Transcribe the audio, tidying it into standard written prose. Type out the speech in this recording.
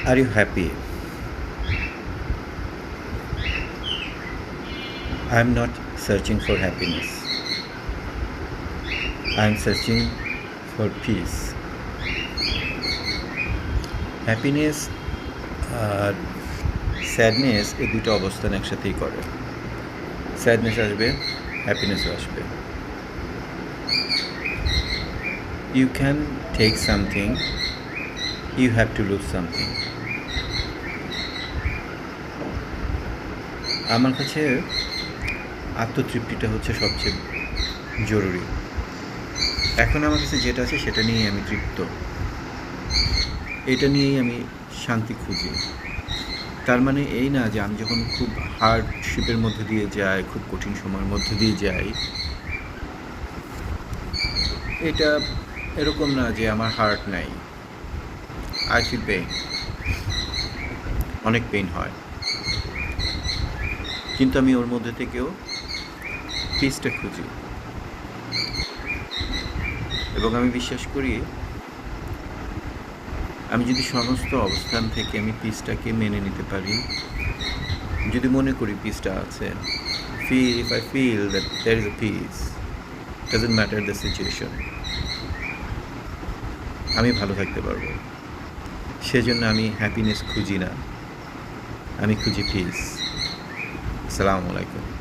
Are you happy? I'm not searching for happiness. I'm searching for peace. Happiness আর sadness এই দুটো অবস্থান একসাথেই করে। স্যাডনেস আসবে, হ্যাপিনেসও আসবে। You can take something, you have to lose something. আমার কাছে আত্মতৃপ্তিটা হচ্ছে সবচেয়ে জরুরি। এখন আমার কাছে যেটা আছে সেটা নিয়েই আমি তৃপ্ত, এটা নিয়েই আমি শান্তি খুঁজি। তার মানে এই না যে আমি যখন খুব হার্ডশিপের মধ্যে দিয়ে যাই, খুব কঠিন সময়ের মধ্যে দিয়ে যাই, এটা এরকম না যে আমার হার্ট নাই। আই ফিল পেইন, অনেক পেইন হয়, কিন্তু আমি ওর মধ্যে থেকেও পিসটা খুঁজি। এবং আমি বিশ্বাস করি আমি যদি সমস্ত অবস্থান থেকে আমি পিসটাকে মেনে নিতে পারি, যদি মনে করি পিসটা আছে, if I feel that there is a peace, doesn't matter the situation, আমি ভালো থাকতে পারবো। সেজন্য আমি হ্যাপিনেস খুঁজি না, আমি খুঁজি পিস। আসসালামু আলাইকুম।